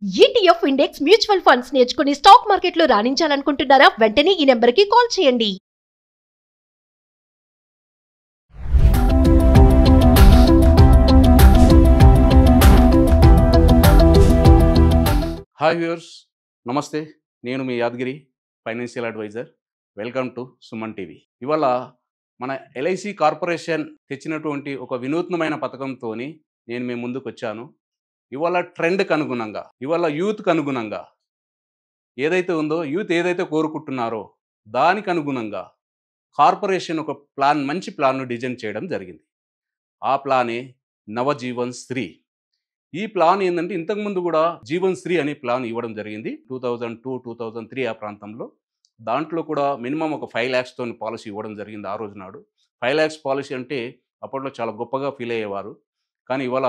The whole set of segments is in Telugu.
ETF ఇండెక్స్ మ్యూచువల్ ఫండ్స్ నేర్చుకుని స్టాక్ మార్కెట్లో రాణించాలనుకుంటున్నారా? వెంటనే ఈ నెంబర్కి కాల్ చేయండి. హాయ్ వ్యూవర్స్, నమస్తే. నేను మీ Yadagiri, financial advisor. Welcome to Suman TV. ఇవాళ మన ఎల్ఐసి కార్పొరేషన్ తెచ్చినటువంటి ఒక వినూత్నమైన పథకంతో నేను మీ ముందుకు వచ్చాను. ఇవాళ ట్రెండ్కి అనుగుణంగా, ఇవాళ యూత్కి అనుగుణంగా ఏదైతే ఉందో, యూత్ ఏదైతే కోరుకుంటున్నారో దానికి అనుగుణంగా కార్పొరేషన్ ఒక మంచి ప్లాన్ను డిజైన్ చేయడం జరిగింది. ఆ ప్లానే నవజీవన్ శ్రీ. ఈ ప్లాన్ ఏంటంటే, ఇంతకుముందు కూడా జీవన్ శ్రీ అనే ప్లాన్ ఇవ్వడం జరిగింది 2002, 2003 ఆ ప్రాంతంలో. దాంట్లో కూడా మినిమం ఒక 5 lakhsతో పాలసీ ఇవ్వడం జరిగింది ఆ రోజు నాడు. 5 lakhs పాలసీ అంటే అప్పట్లో చాలా గొప్పగా ఫీల్ అయ్యేవారు. కానీ ఇవాళ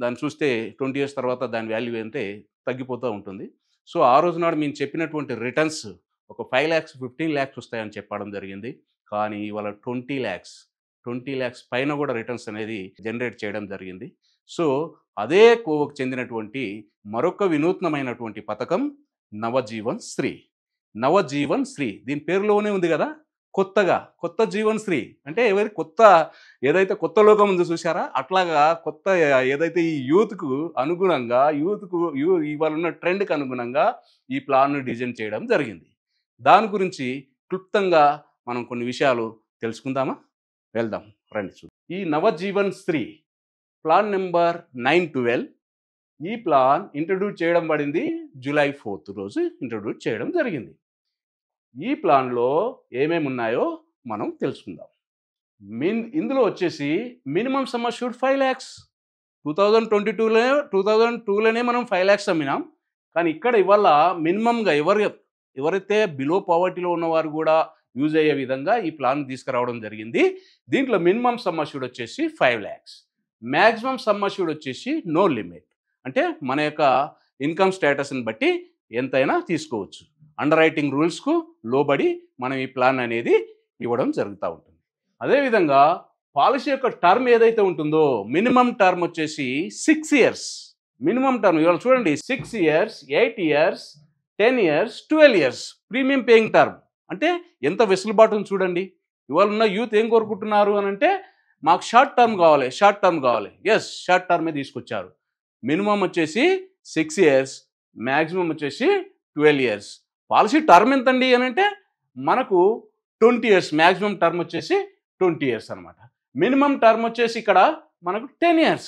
దాన్ని చూస్తే 20 years తర్వాత దాని వాల్యూ అంటే తగ్గిపోతూ ఉంటుంది. సో ఆ రోజు నాడు మేము చెప్పినటువంటి రిటర్న్స్ ఒక 5 lakhs, 15 lakhs వస్తాయని చెప్పడం జరిగింది. కానీ ఇవాళ 20 lakhs పైన కూడా రిటర్న్స్ అనేది జనరేట్ చేయడం జరిగింది. సో అదే కోవకు చెందినటువంటి మరొక వినూత్నమైనటువంటి పథకం నవజీవన్ శ్రీ. నవజీవన్ శ్రీ దీని పేరులోనే ఉంది కదా, కొత్త జీవన్ శ్రీ అంటే ఏదైతే కొత్త లోకం ఉందో చూసారా, అట్లాగా కొత్త ఏదైతే ఈ యూత్కు అనుగుణంగా, ఇవాళ ఉన్న ట్రెండ్కి అనుగుణంగా ఈ ప్లాన్ను డిజైన్ చేయడం జరిగింది. దాని గురించి క్లుప్తంగా మనం కొన్ని విషయాలు తెలుసుకుందామా? వెళ్దాం, రండి చూద్దాం. ఈ నవజీవన్ శ్రీ ప్లాన్ నెంబర్ 912. ఈ ప్లాన్ ఇంట్రడ్యూస్ చేయడం పడింది July 4th రోజు ఇంట్రడ్యూస్ చేయడం జరిగింది. ఈ ప్లాన్లో ఏమేమి ఉన్నాయో మనం తెలుసుకుందాం. ఇందులో వచ్చేసి మినిమం సమ్ అష్యూర్డ్ 5 lakhs. 2022లోనే మనం 5 lakhs అమ్మినాం. కానీ ఇక్కడ ఇవాళ మినిమంగా ఎవరైతే బిలో పావర్టీలో ఉన్నవారు కూడా యూజ్ అయ్యే విధంగా ఈ ప్లాన్ తీసుకురావడం జరిగింది. దీంట్లో మినిమం సమ్ అష్యూర్డ్ వచ్చేసి 5 lakhs. మ్యాక్సిమం సమ్ అష్యూర్డ్ వచ్చేసి నో లిమిట్. అంటే మన యొక్క ఇన్కమ్ స్టేటస్ని బట్టి ఎంతైనా తీసుకోవచ్చు. అండర్ రైటింగ్ రూల్స్కు లోబడి మనం ఈ ప్లాన్ అనేది ఇవ్వడం జరుగుతూ ఉంటుంది. అదేవిధంగా పాలసీ యొక్క టర్మ్ ఏదైతే ఉంటుందో, మినిమం టర్మ్ వచ్చేసి 6 years. మినిమం టర్మ్ ఇవాళ చూడండి, 6 years, 8 years, 10 years, 12 years premium paying term. అంటే ఎంత వెసులుబాటును చూడండి. ఇవాళ ఉన్న యూత్ ఏం కోరుకుంటున్నారు అని అంటే, మాకు షార్ట్ టర్మ్ కావాలి. ఎస్, షార్ట్ టర్మే తీసుకొచ్చారు. మినిమం వచ్చేసి 6 years, మ్యాక్సిమం వచ్చేసి 12 years. పాలసీ టర్మ్ ఎంతండి అని అంటే మనకు 20 years, మ్యాక్సిమం టర్మ్ వచ్చేసి 20 years అనమాట. మినిమం టర్మ్ వచ్చేసి ఇక్కడ మనకు 10 years.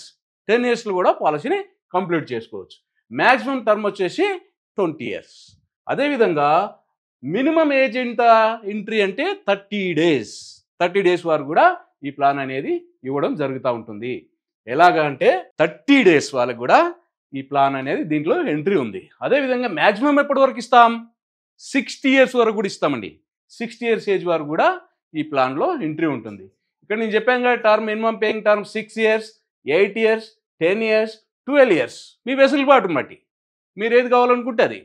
10 yearsలో కూడా పాలసీని కంప్లీట్ చేసుకోవచ్చు. మ్యాక్సిమం టర్మ్ వచ్చేసి 20 years. అదేవిధంగా మినిమం ఏజ్ ఎంట్రీ అంటే 30 days. 30 days వరకు కూడా ఈ ప్లాన్ అనేది ఇవ్వడం జరుగుతూ ఉంటుంది. ఎలాగా అంటే 30 days వాళ్ళకి కూడా ఈ ప్లాన్ అనేది దీంట్లో ఎంట్రీ ఉంది. అదేవిధంగా మ్యాక్సిమం ఎప్పటి వరకు ఇస్తాం? 60 years వరకు కూడా ఇస్తామండి. 60 years ఏజ్ వరకు కూడా ఈ ప్లాన్లో ఎంట్రీ ఉంటుంది. ఇక్కడ నేను చెప్పాను కదా, term minimum paying term 6 years, 8 years, 10 years, 12 years. మీ వెసులుబాటును బట్టి మీరు ఏది కావాలనుకుంటే అది.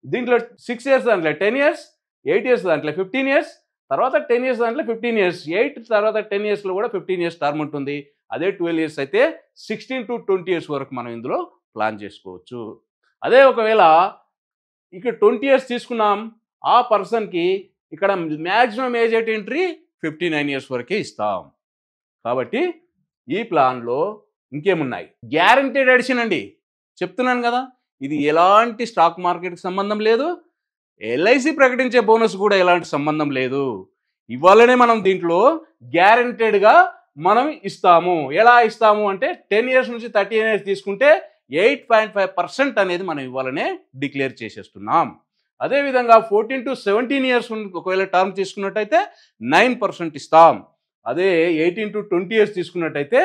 దీంట్లో 6 years దాంట్లో 10 years, 8 years దాంట్లో 15 years, తర్వాత 10 years దాంట్లో 15 years, 8 తర్వాత 10 yearsలో కూడా 15 years టర్మ్ ఉంటుంది. అదే 12 years అయితే 16 to 20 years వరకు మనం ఇందులో ప్లాన్ చేసుకోవచ్చు. అదే ఒకవేళ ఇక్కడ 20 years తీసుకున్నాం, ఆ పర్సన్కి ఇక్కడ maximum age at entry 59 years వరకే ఇస్తాం. కాబట్టి ఈ ప్లాన్లో ఇంకేమున్నాయి? గ్యారంటీడ్ ఎడిషన్ అండి. చెప్తున్నాను కదా, ఇది ఎలాంటి స్టాక్ మార్కెట్కి సంబంధం లేదు, ఎల్ఐసి ప్రకటించే బోనస్ కూడా ఎలాంటి సంబంధం లేదు. ఇవాళనే మనం దీంట్లో గ్యారంటీడ్గా మనం ఇస్తాము. ఎలా ఇస్తాము అంటే 10 years నుంచి 13 years తీసుకుంటే 8.5% అనేది మనం ఇవాళనే డిక్లేర్ చేసేస్తున్నాం. అదేవిధంగా 14 to 17 years ఒకవేళ టర్మ్ తీసుకున్నట్టయితే 9% ఇస్తాం. అదే 18 to 20 years తీసుకున్నట్టయితే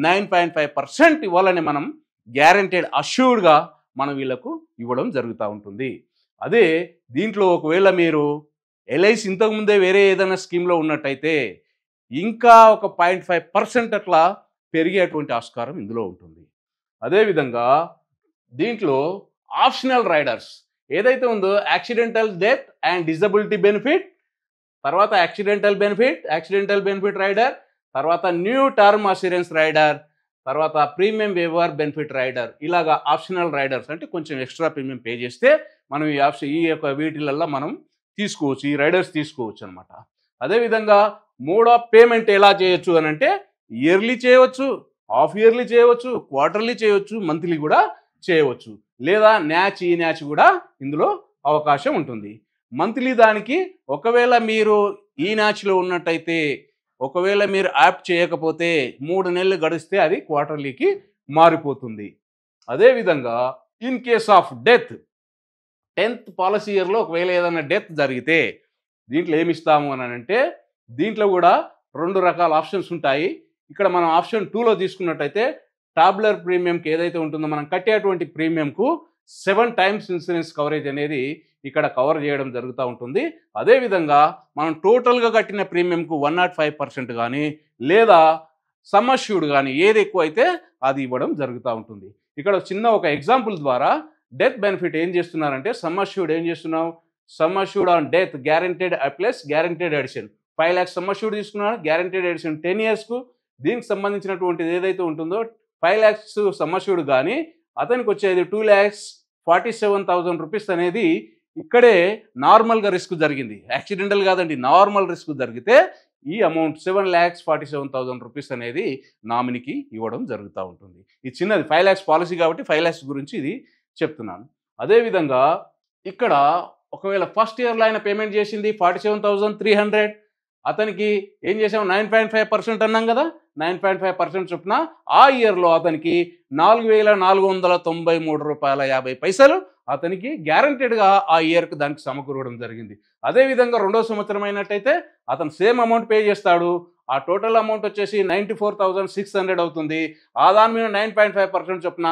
9.5% ఇవ్వాలని మనం గ్యారంటీడ్ అష్యూర్డ్గా మనం వీళ్ళకు ఇవ్వడం జరుగుతూ ఉంటుంది. అదే దీంట్లో ఒకవేళ మీరు ఎల్ఐసి ఇంతకుముందే వేరే ఏదైనా స్కీమ్లో ఉన్నట్టయితే ఇంకా ఒక 0.5% అట్లా పెరిగేటువంటి ఆస్కారం ఇందులో ఉంటుంది. అదేవిధంగా దీంట్లో ఆప్షనల్ రైడర్స్ ఏదైతే ఉందో, accidental death and disability benefit, తర్వాత యాక్సిడెంటల్ బెనిఫిట్ రైడర్, తర్వాత న్యూ టర్మ్ అష్యూరెన్స్ రైడర్, తర్వాత ప్రీమియం వేవర్ బెనిఫిట్ రైడర్, ఇలాగా ఆప్షనల్ రైడర్స్ అంటే కొంచెం ఎక్స్ట్రా ప్రీమియం పే చేస్తే మనం ఈ యొక్క వీటిలల్లో మనం తీసుకోవచ్చు, ఈ రైడర్స్ తీసుకోవచ్చు అనమాట. అదేవిధంగా మోడ్ ఆఫ్ పేమెంట్ ఎలా చేయొచ్చు అని అంటే ఇయర్లీ చేయవచ్చు, హాఫ్ ఇయర్లీ చేయవచ్చు, క్వార్టర్లీ చేయవచ్చు, మంత్లీ కూడా చేయవచ్చు, లేదా ఈ న్యాచ్ కూడా ఇందులో అవకాశం ఉంటుంది. మంత్లీ దానికి ఒకవేళ మీరు ఈ న్యాచ్లో ఉన్నట్టయితే, ఒకవేళ మీరు యాప్ చేయకపోతే 3 నెలలు గడిస్తే అది క్వార్టర్లీకి మారిపోతుంది. అదేవిధంగా in case of death 10th policy ఇయర్లో ఒకవేళ ఏదైనా డెత్ జరిగితే దీంట్లో ఏమి ఇస్తాము అని అంటే దీంట్లో కూడా 2 రకాల ఆప్షన్స్ ఉంటాయి. ఇక్కడ మనం ఆప్షన్ 2లో తీసుకున్నట్టయితే టాబ్యులర్ ప్రీమియంకి ఏదైతే ఉంటుందో మనం కట్టేటువంటి ప్రీమియంకు 7 times ఇన్సూరెన్స్ కవరేజ్ అనేది ఇక్కడ కవర్ చేయడం జరుగుతూ ఉంటుంది. అదేవిధంగా మనం టోటల్గా కట్టిన ప్రీమియంకు 105% కానీ లేదా సమ్ అష్యూర్డ్ కానీ ఏది ఎక్కువ అయితే అది ఇవ్వడం జరుగుతూ ఉంటుంది. ఇక్కడ చిన్న ఒక ఎగ్జాంపుల్ ద్వారా డెత్ బెనిఫిట్ ఏం చేస్తున్నారంటే సమ్ అష్యూర్డ్ ఏం చేస్తున్నాం, sum assured on death guaranteed plus guaranteed addition 5 lakhs sum assured తీసుకున్నాడు, గ్యారెంటెడ్ ఎడిషన్ 10 yearsకు. దీనికి సంబంధించినటువంటిది ఏదైతే ఉంటుందో 5 lakhs సమ్ అష్యూర్డ్ కానీ అతనికి వచ్చేది 2,47,000 రూపీస్ అనేది ఇక్కడే నార్మల్గా రిస్క్ జరిగింది, యాక్సిడెంటల్ కాదండి, నార్మల్ రిస్క్ జరిగితే ఈ అమౌంట్ 7,47,000 రూపీస్ అనేది నామినీకి ఇవ్వడం జరుగుతూ ఉంటుంది. ఇది చిన్నది 5 lakhs పాలసీ కాబట్టి 5 lakhs గురించి ఇది చెప్తున్నాను. అదేవిధంగా ఇక్కడ ఒకవేళ ఫస్ట్ ఇయర్లో ఆయన పేమెంట్ చేసింది 47,300, అతనికి ఏం చేసాం 9.5% అన్నాం కదా, 9.5% చొప్పున ఆ ఇయర్లో అతనికి 4,493 రూపాయల 50 పైసలు అతనికి గ్యారంటెడ్గా ఆ ఇయర్కి దానికి సమకూరడం జరిగింది. అదేవిధంగా 2వ సంవత్సరం అయినట్టయితే అతను సేమ్ అమౌంట్ పే చేస్తాడు, ఆ టోటల్ అమౌంట్ వచ్చేసి 94,600 అవుతుంది. ఆ దాని మీద 9.5% చొప్పున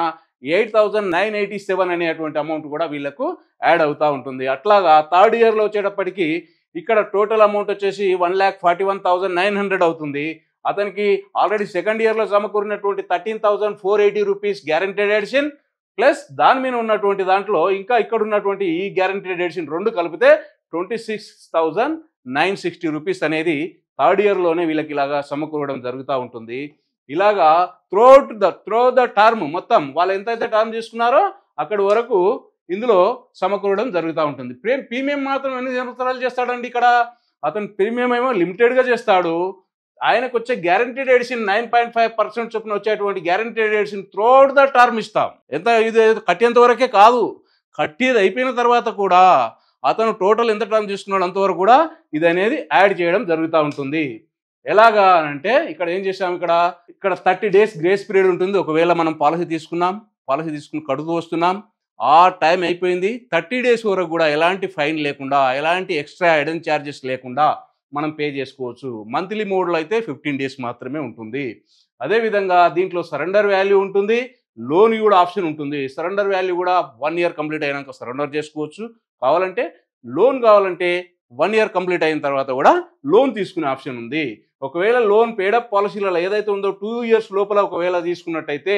8,987 అనేటువంటి అమౌంట్ కూడా వీళ్ళకు యాడ్ అవుతూ ఉంటుంది. అట్లాగా థర్డ్ ఇయర్లో వచ్చేటప్పటికి ఇక్కడ టోటల్ అమౌంట్ వచ్చేసి 1,41,900 అవుతుంది. అతనికి ఆల్రెడీ సెకండ్ ఇయర్లో సమకూరినటువంటి 13,480 రూపీస్ గ్యారెంటెడ్ ఎడిషన్ ప్లస్ దాని మీద ఉన్నటువంటి దాంట్లో ఇంకా ఇక్కడ ఉన్నటువంటి ఈ గ్యారెంటెడ్ ఎడిషన్ 2 కలిపితే 26,960 రూపీస్ అనేది థర్డ్ ఇయర్లోనే వీళ్ళకి ఇలాగా సమకూరడం జరుగుతూ ఉంటుంది. ఇలాగా త్రో ద టర్మ్ మొత్తం వాళ్ళు ఎంతైతే టర్మ్ తీసుకున్నారో అక్కడి వరకు ఇందులో సమకూరడం జరుగుతూ ఉంటుంది. ప్రీమియం మాత్రం ఎన్ని సంవత్సరాలు చేస్తాడండి ఇక్కడ, అతను ప్రీమియం ఏమో లిమిటెడ్గా చేస్తాడు, ఆయనకు వచ్చే గ్యారంటీడ్ ఎడిషన్ 9.5% చొప్పున వచ్చేటువంటి guaranteed addition throughout the term ఇస్తాం. ఎంత ఇది కట్టేంత వరకే కాదు, కట్టేది అయిపోయిన తర్వాత కూడా అతను టోటల్ ఎంత టర్మ్ తీసుకున్నాడు అంతవరకు కూడా ఇది అనేది యాడ్ చేయడం జరుగుతూ ఉంటుంది. ఎలాగా అంటే ఇక్కడ ఏం చేసాం, ఇక్కడ 30 days గ్రేస్ పీరియడ్ ఉంటుంది. ఒకవేళ మనం పాలసీ తీసుకుని కడుతూ వస్తున్నాం, ఆ టైం అయిపోయింది, 30 days వరకు కూడా ఎలాంటి ఫైన్ లేకుండా ఎలాంటి ఎక్స్ట్రా ఐడెన్ ఛార్జెస్ లేకుండా మనం పే చేసుకోవచ్చు. మంత్లీ మోడ్లో అయితే 15 days మాత్రమే ఉంటుంది. అదేవిధంగా దీంట్లో సరెండర్ వాల్యూ ఉంటుంది, లోన్ కూడా ఆప్షన్ ఉంటుంది. సరెండర్ వాల్యూ కూడా 1 year కంప్లీట్ అయినాక సరెండర్ చేసుకోవచ్చు, కావాలంటే 1 year కంప్లీట్ అయిన తర్వాత కూడా లోన్ తీసుకునే ఆప్షన్ ఉంది. ఒకవేళ లోన్ పేడప్ పాలసీలలో ఏదైతే ఉందో 2 years లోపల ఒకవేళ తీసుకున్నట్టయితే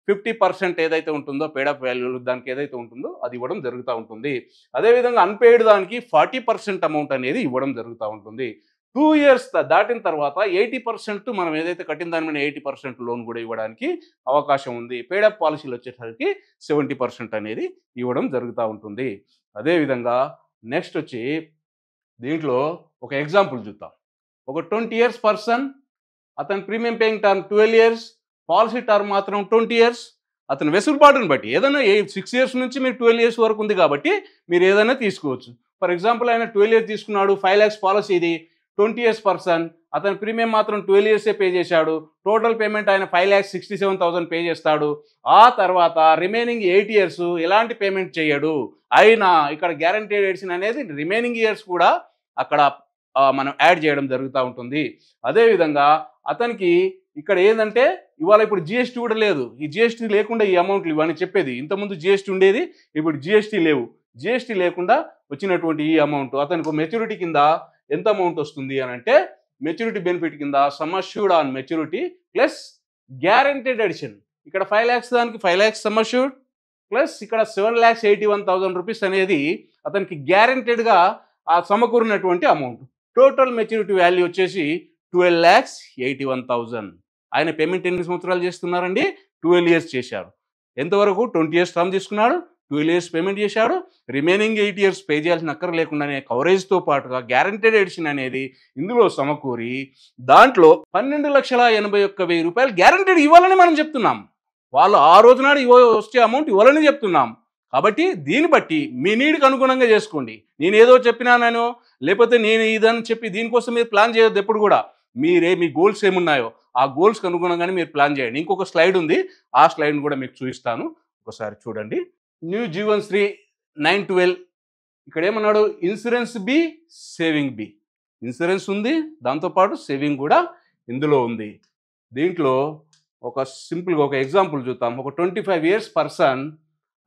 50% ఏదైతే ఉంటుందో పేడప్ వాల్యూ దానికి ఏదైతే ఉంటుందో అది ఇవ్వడం జరుగుతూ ఉంటుంది. అదేవిధంగా అన్పెయిడ్ దానికి 40% అమౌంట్ అనేది ఇవ్వడం జరుగుతూ ఉంటుంది. 2 years దాటిన తర్వాత 80% మనం ఏదైతే కట్టిన దాని మీద 80% లోన్ కూడా ఇవ్వడానికి అవకాశం ఉంది. పేడప్ పాలసీలు వచ్చేసరికి 70% అనేది ఇవ్వడం జరుగుతూ ఉంటుంది. అదేవిధంగా నెక్స్ట్ వచ్చి దీంట్లో ఒక ఎగ్జాంపుల్ చూద్దాం. ఒక 20 years పర్సన్, అతని premium paying term 12 years, policy term మాత్రం 20 years. అతని వెసులుబాటును బట్టి ఏదైనా 6 years నుంచి మీరు 12 years వరకు ఉంది కాబట్టి మీరు ఏదైనా తీసుకోవచ్చు. ఫర్ ఎగ్జాంపుల్ ఆయన 12 years తీసుకున్నాడు, 5 lakhs పాలసీ, ఇది 20 years పర్సన్, అతని ప్రీమియం మాత్రం 12 years పే చేశాడు, టోటల్ పేమెంట్ ఆయన 5,67,000 పే చేస్తాడు. ఆ తర్వాత రిమైనింగ్ 8 years ఎలాంటి పేమెంట్ చేయడు, అయినా ఇక్కడ గ్యారంటీడ్ ఎడిషన్ అనేది రిమైనింగ్ ఇయర్స్ కూడా అక్కడ మనం యాడ్ చేయడం జరుగుతూ ఉంటుంది. అదేవిధంగా అతనికి ఇక్కడ ఏంటంటే ఇవాళ ఇప్పుడు జిఎస్టీ కూడా లేదు, ఈ జిఎస్టీ లేకుండా ఈ అమౌంట్లు ఇవన్నీ చెప్పేది, ఇంతకుముందు జిఎస్టీ ఉండేది, ఇప్పుడు జిఎస్టీ లేవు. జిఎస్టీ లేకుండా వచ్చినటువంటి ఈ అమౌంట్ అతనికి మెచ్యూరిటీ కింద ఎంత అమౌంట్ వస్తుంది అని అంటే మెచ్యూరిటీ బెనిఫిట్ కింద sum assured on maturity plus guaranteed addition, ఇక్కడ 5 lakhs దానికి 5 lakhs సమ్ అష్యూర్డ్ ప్లస్ ఇక్కడ 7,81,000 రూపీస్ అనేది అతనికి గ్యారంటీడ్గా ఆ సమకూరినటువంటి అమౌంట్. టోటల్ మెచ్యూరిటీ వాల్యూ వచ్చేసి 12,81,000. ఆయన పేమెంట్ ఎన్ని సంవత్సరాలు చేస్తున్నారండి? 12 years చేశారు. ఎంతవరకు? 20 years టర్మ్ తీసుకున్నాడు, 12 years పేమెంట్ చేశాడు, రిమైనింగ్ 8 years పే చేయాల్సిన అక్కర లేకుండానే కవరేజ్తో పాటుగా గ్యారంటెడ్ ఎడిషన్ అనేది ఇందులో సమకూరి దాంట్లో 12,81,000 రూపాయలు గ్యారంటెడ్ ఇవ్వాలని మనం చెప్తున్నాం. వాళ్ళు ఆ రోజు నాడు వచ్చే అమౌంట్ ఇవ్వాలని చెప్తున్నాం. కాబట్టి దీన్ని బట్టి మీ నీడ్కి అనుగుణంగా చేసుకోండి. నేను ఏదో చెప్పినానో లేకపోతే నేను ఇదని చెప్పి దీనికోసం మీరు ప్లాన్ చేయొద్దు. ఎప్పుడు కూడా మీ గోల్స్ ఏమున్నాయో ఆ గోల్స్కి అనుగుణంగానే మీరు ప్లాన్ చేయండి. ఇంకొక స్లైడ్ ఉంది, ఆ స్లైడ్ని కూడా మీకు చూపిస్తాను, ఒకసారి చూడండి. న్యూ జీవన్ శ్రీ 912 ఇక్కడ ఏమన్నాడు? ఇన్సూరెన్స్ బి, సేవింగ్ బి. ఇన్సూరెన్స్ ఉంది, దాంతోపాటు సేవింగ్ కూడా ఇందులో ఉంది. దీంట్లో ఒక సింపుల్గా ఒక ఎగ్జాంపుల్ చూద్దాం. ఒక 25 years పర్సన్,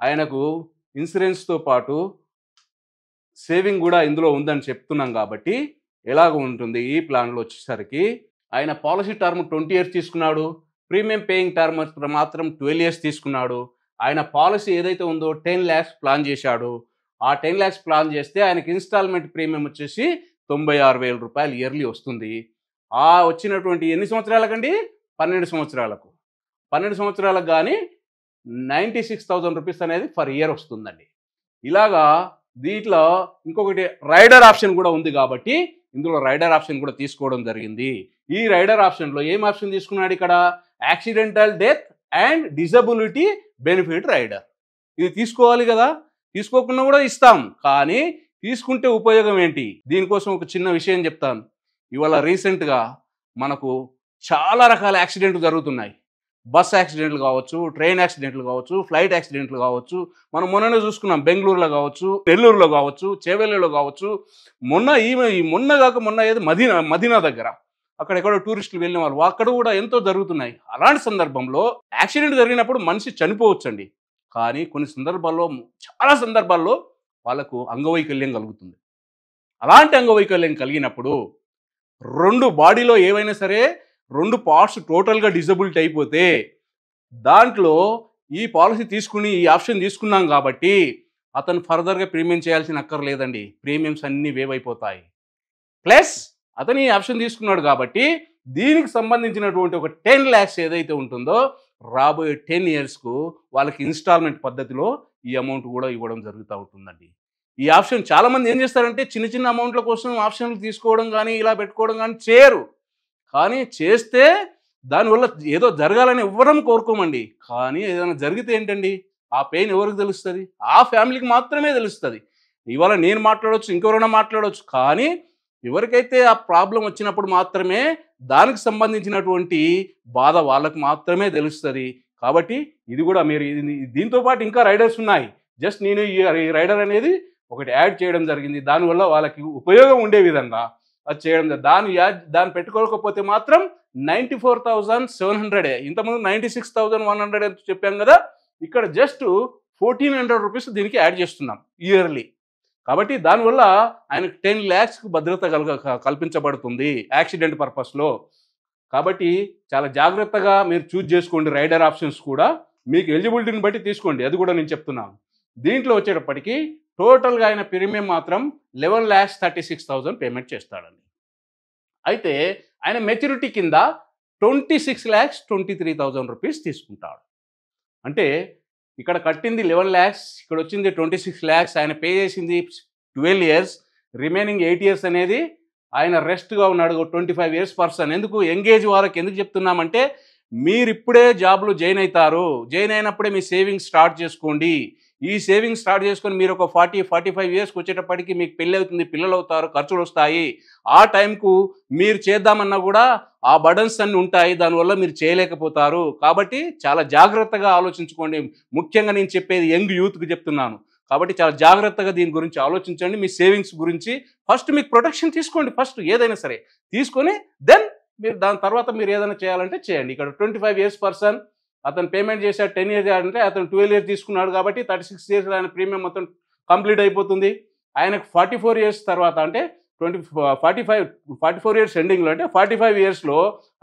ఆయనకు ఇన్సూరెన్స్తో పాటు సేవింగ్ కూడా ఇందులో ఉందని చెప్తున్నాం. కాబట్టి ఎలాగ ఉంటుంది ఈ ప్లాన్లో వచ్చేసరికి, ఆయన పాలసీ టర్మ్ 20 years తీసుకున్నాడు, ప్రీమియం పేయింగ్ టర్మ్ మాత్రం 12 years తీసుకున్నాడు. ఆయన పాలసీ ఏదైతే ఉందో 10 lakhs ప్లాన్ చేశాడు. ఆ 10 lakhs ప్లాన్ చేస్తే ఆయనకి ఇన్స్టాల్మెంట్ ప్రీమియం వచ్చేసి 96,000 రూపాయలు ఇయర్లీ వస్తుంది. ఆ వచ్చినటువంటి ఎన్ని సంవత్సరాలకండి? 12 సంవత్సరాలకు. 12 సంవత్సరాలకు కానీ 96,000 రూపీస్ అనేది ఫర్ ఇయర్ వస్తుందండి. ఇలాగా దీంట్లో ఇంకొకటి రైడర్ ఆప్షన్ కూడా ఉంది. కాబట్టి ఇందులో రైడర్ ఆప్షన్ కూడా తీసుకోవడం జరిగింది. ఈ రైడర్ ఆప్షన్లో ఏం ఆప్షన్ తీసుకున్నాడు ఇక్కడ? Accidental death and disability benefit rider. ఇది తీసుకోవాలి కదా, తీసుకోకుండా కూడా ఇస్తాం. కానీ తీసుకుంటే ఉపయోగం ఏంటి? దీనికోసం ఒక చిన్న విషయం చెప్తాను. ఇవాళ రీసెంట్గా మనకు చాలా రకాల యాక్సిడెంట్లు జరుగుతున్నాయి. బస్ యాక్సిడెంట్లు కావచ్చు, ట్రైన్ యాక్సిడెంట్లు కావచ్చు, ఫ్లైట్ యాక్సిడెంట్లు కావచ్చు. మనం మొన్ననే చూసుకున్నాం, బెంగళూరులో కావచ్చు, నెల్లూరులో కావచ్చు, చేవెళ్ళలో కావచ్చు. మొన్న కాక మొన్న ఏదో మదీనా దగ్గర అక్కడెక్కడో టూరిస్టులు వెళ్ళిన వాళ్ళు అక్కడ కూడా ఎంతో జరుగుతున్నాయి. అలాంటి సందర్భంలో యాక్సిడెంట్ జరిగినప్పుడు మనిషి చనిపోవచ్చండి. కానీ కొన్ని సందర్భాల్లో, చాలా సందర్భాల్లో వాళ్ళకు అంగవైకల్యం కలుగుతుంది. అలాంటి అంగవైకల్యం కలిగినప్పుడు బాడీలో ఏవైనా సరే 2 parts టోటల్గా డిజబిలిటీ అయిపోతే దాంట్లో ఈ పాలసీ తీసుకుని ఈ ఆప్షన్ తీసుకున్నాం కాబట్టి అతను ఫర్దర్గా ప్రీమియం చేయాల్సిన అక్కర్లేదండి. ప్రీమియమ్స్ అన్నీ వేవ్ అయిపోతాయి. ప్లస్ అతను ఈ ఆప్షన్ తీసుకున్నాడు కాబట్టి దీనికి సంబంధించినటువంటి ఒక 10 lakhs ఏదైతే ఉంటుందో రాబోయే 10 yearsకు వాళ్ళకి ఇన్స్టాల్మెంట్ పద్ధతిలో ఈ అమౌంట్ కూడా ఇవ్వడం జరుగుతూ ఉంటుందండి. ఈ ఆప్షన్ చాలామంది ఏం చేస్తారంటే చిన్న చిన్న అమౌంట్ల కోసం ఆప్షన్లు తీసుకోవడం కానీ ఇలా పెట్టుకోవడం కానీ చేయరు. కానీ చేస్తే దానివల్ల ఏదో జరగాలని ఎవ్వరం కోరుకోమండి. కానీ ఏదైనా జరిగితే ఏంటండి, ఆ పెయిన్ ఎవరికి తెలుస్తుంది? ఆ ఫ్యామిలీకి మాత్రమే తెలుస్తుంది. ఇవాళ నేను మాట్లాడవచ్చు, ఇంకెవరైనా మాట్లాడవచ్చు. కానీ ఎవరికైతే ఆ ప్రాబ్లం వచ్చినప్పుడు మాత్రమే దానికి సంబంధించినటువంటి బాధ వాళ్ళకు మాత్రమే తెలుస్తుంది. కాబట్టి ఇది కూడా మీరు దీంతో పాటు ఇంకా రైడర్స్ ఉన్నాయి. జస్ట్ నేను ఈ రైడర్ అనేది ఒకటి యాడ్ చేయడం జరిగింది. దానివల్ల వాళ్ళకి ఉపయోగం ఉండే విధంగా అది చేయడం. దాన్ని పెట్టుకోకపోతే మాత్రం 94,700. ఇంతకుముందు 96,100 అని చెప్పాం కదా, ఇక్కడ జస్ట్ 1,400 రూపీస్ దీనికి యాడ్ చేస్తున్నాం ఇయర్లీ. కాబట్టి దానివల్ల ఆయనకు 10 lakhs భద్రత కల్పించబడుతుంది యాక్సిడెంట్ పర్పస్లో. కాబట్టి చాలా జాగ్రత్తగా మీరు చూజ్ చేసుకోండి. రైడర్ ఆప్షన్స్ కూడా మీకు ఎలిజిబిలిటీని బట్టి తీసుకోండి. అది కూడా నేను చెప్తున్నాను. దీంట్లో వచ్చేటప్పటికి టోటల్గా ఆయన ప్రీమియం మాత్రం 11,36,000 పేమెంట్ చేస్తాడండి. అయితే ఆయన మెచ్యూరిటీ కింద 26,23,000 రూపీస్ తీసుకుంటాడు. అంటే ఇక్కడ కట్టింది 11 lakhs, ఇక్కడ వచ్చింది 26 lakhs. ఆయన పే చేసింది 12 years, రిమైనింగ్ 8 years అనేది ఆయన రెస్ట్గా ఉన్నాడు. 25 years పర్సన్. ఎందుకు ఎంగేజ్ వారికి ఎందుకు చెప్తున్నామంటే, మీరు ఇప్పుడే జాబ్లో జాయిన్ అవుతారు. జాయిన్ అయినప్పుడే మీ సేవింగ్స్ స్టార్ట్ చేసుకోండి. ఈ సేవింగ్స్ స్టార్ట్ చేసుకొని మీరు ఒక 40-45 yearsకి వచ్చేటప్పటికి మీకు పెళ్ళి అవుతుంది, పిల్లలు అవుతారు, ఖర్చులు వస్తాయి. ఆ టైంకు మీరు చేద్దామన్నా కూడా ఆ బర్డన్స్ అన్నీ ఉంటాయి. దానివల్ల మీరు చేయలేకపోతారు. కాబట్టి చాలా జాగ్రత్తగా ఆలోచించుకోండి. ముఖ్యంగా నేను చెప్పేది యంగ్ యూత్కి చెప్తున్నాను. కాబట్టి చాలా జాగ్రత్తగా దీని గురించి ఆలోచించండి. మీ సేవింగ్స్ గురించి ఫస్ట్ మీకు ప్రొటెక్షన్ తీసుకోండి. ఫస్ట్ ఏదైనా సరే తీసుకొని దెన్ మీరు దాని తర్వాత మీరు ఏదైనా చేయాలంటే చేయండి. ఇక్కడ 25 years పర్సన్ అతను పేమెంట్ చేశాడు. 10 years అంటే అతను 12 years తీసుకున్నాడు కాబట్టి 36 years ఆయన ప్రీమియం మొత్తం కంప్లీట్ అయిపోతుంది. ఆయనకు 44 years తర్వాత అంటే 44 years ఎండింగ్లో అంటే 45 yearsలో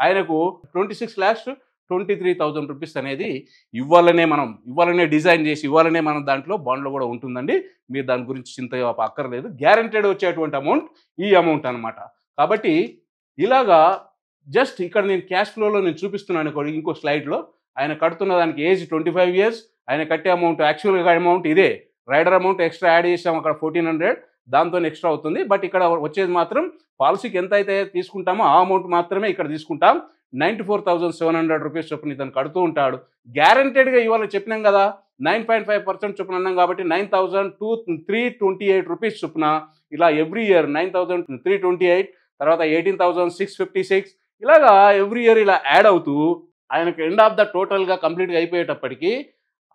ఆయనకు 26,23,000 రూపీస్ అనేది ఇవ్వాలనే డిజైన్ చేసి ఇవ్వాలనే మనం దాంట్లో బాండ్లో కూడా ఉంటుందండి. మీరు దాని గురించి చింత అక్కర్లేదు. గ్యారంటెడ్ వచ్చేటువంటి అమౌంట్ ఈ అమౌంట్ అనమాట. కాబట్టి ఇలాగా జస్ట్ ఇక్కడ నేను క్యాష్ ఫ్లోలో నేను చూపిస్తున్నాను ఇంకో స్లైడ్లో. ఆయన కడుతున్న దానికి ఏజ్ 25 years, ఆయన కట్టే అమౌంట్ యాక్చువల్గా అమౌంట్ ఇదే, రైడర్ అమౌంట్ ఎక్స్ట్రా యాడ్ చేసాం అక్కడ 1400, దాంతో ఎక్స్ట్రా అవుతుంది. బట్ ఇక్కడ వచ్చేది మాత్రం పాలసీకి ఎంత అయితే తీసుకుంటామో ఆ అమౌంట్ మాత్రమే ఇక్కడ తీసుకుంటాం. 94,700 రూపీస్ చొప్పున ఇతను కడుతూ ఉంటాడు. గ్యారంటెడ్గా ఇవాళ చెప్పినాం కదా 9.5% చొప్పున అన్నాం కాబట్టి 9,328 రూపీస్ చొప్పున ఇలా ఎవ్రీ ఇయర్ 9,328, తర్వాత 18,656 ఇలాగా ఎవ్రీ ఇయర్ ఇలా యాడ్ అవుతూ ఆయనకు ఎండ్ ఆఫ్ ద టోటల్గా కంప్లీట్గా అయిపోయేటప్పటికి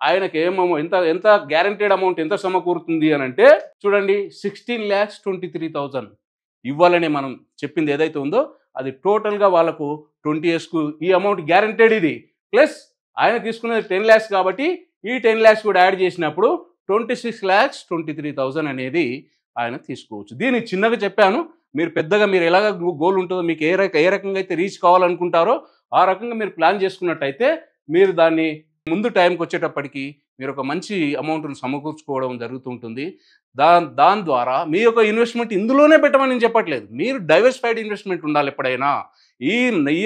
ఆయనకి ఎంత ఎంత గ్యారంటెడ్ అమౌంట్ ఎంత సమకూరుతుంది అని అంటే చూడండి, 16,23,000 ఇవ్వాలని మనం చెప్పింది ఏదైతే ఉందో అది టోటల్గా వాళ్ళకు 20 yearsకు ఈ అమౌంట్ గ్యారంటెడ్ ఇది. ప్లస్ ఆయన తీసుకునేది 10 lakhs కాబట్టి ఈ 10 lakhs కూడా యాడ్ చేసినప్పుడు 26,23,000 అనేది ఆయన తీసుకోవచ్చు. దీన్ని చిన్నగా చెప్పాను, మీరు పెద్దగా మీరు ఎలాగ గోల్ ఉంటుందో మీకు ఏ రకంగా అయితే రీచ్ కావాలనుకుంటారో ఆ రకంగా మీరు ప్లాన్ చేసుకున్నట్టయితే మీరు దాన్ని ముందు టైంకి వచ్చేటప్పటికి మీరు ఒక మంచి అమౌంట్ను సమకూర్చుకోవడం జరుగుతుంటుంది. దాని ద్వారా మీ యొక్క ఇన్వెస్ట్మెంట్ ఇందులోనే పెట్టమని నేను చెప్పట్లేదు, మీరు డైవర్సిఫైడ్ ఇన్వెస్ట్మెంట్ ఉండాలి ఎప్పుడైనా. ఈ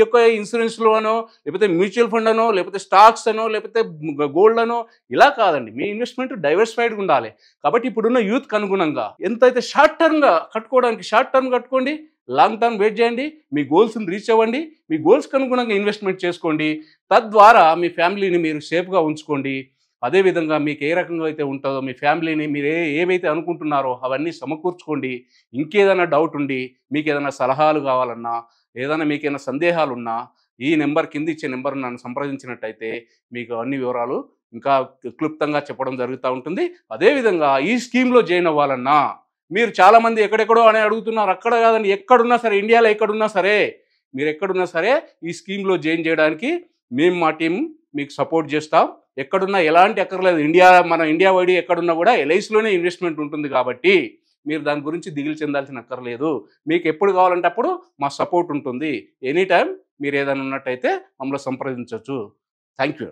యొక్క ఇన్సూరెన్స్లోనో లేకపోతే మ్యూచువల్ ఫండ్ అనో లేకపోతే స్టాక్స్ అనో లేకపోతే గోల్డ్ అనో ఇలా కాదండి, మీ ఇన్వెస్ట్మెంట్ డైవర్సిఫైడ్గా ఉండాలి. కాబట్టి ఇప్పుడున్న యూత్కి అనుగుణంగా ఎంతైతే షార్ట్ టర్మ్గా కట్టుకోవడానికి షార్ట్ టర్మ్ కట్టుకోండి, లాంగ్ టర్మ్ వెయిట్ చేయండి, మీ గోల్స్ని రీచ్ అవ్వండి, మీ గోల్స్కి అనుగుణంగా ఇన్వెస్ట్మెంట్ చేసుకోండి. తద్వారా మీ ఫ్యామిలీని మీరు సేఫ్గా ఉంచుకోండి. అదేవిధంగా మీకు ఏ రకంగా అయితే ఉంటుందో మీ ఫ్యామిలీని మీరు ఏవైతే అనుకుంటున్నారో అవన్నీ సమకూర్చుకోండి. ఇంకేదైనా డౌట్ ఉండి మీకు ఏదైనా సలహాలు కావాలన్నా ఏదైనా మీకేమైనా సందేహాలు ఉన్నా ఈ నెంబర్ కింద ఇచ్చే నెంబర్ నన్ను సంప్రదించినట్టయితే మీకు అన్ని వివరాలు ఇంకా క్లుప్తంగా చెప్పడం జరుగుతూ ఉంటుంది. అదేవిధంగా ఈ స్కీమ్లో జాయిన్ అవ్వాలన్నా మీరు చాలామంది ఎక్కడెక్కడో అని అడుగుతున్నారు, అక్కడ కాదండి, ఎక్కడున్నా సరే ఇండియాలో ఎక్కడున్నా సరే మీరు ఎక్కడున్నా సరే ఈ స్కీమ్లో జాయిన్ చేయడానికి మేము మా టీం మీకు సపోర్ట్ చేస్తాం. ఎక్కడున్నా ఎలాంటి అక్కర్లేదు, మన ఇండియా వైడ్ ఎక్కడున్నా కూడా ఎల్ఐసిలోనే ఇన్వెస్ట్మెంట్ ఉంటుంది కాబట్టి మీరు దాని గురించి దిగులు చెందాల్సిన అక్కర్లేదు. మీకు ఎప్పుడు కావాలంటే అప్పుడు మా సపోర్ట్ ఉంటుంది. ఎనీ టైం మీరు ఏదైనా ఉన్నట్టయితే మమ్మల్ని సంప్రదించవచ్చు. Thank you.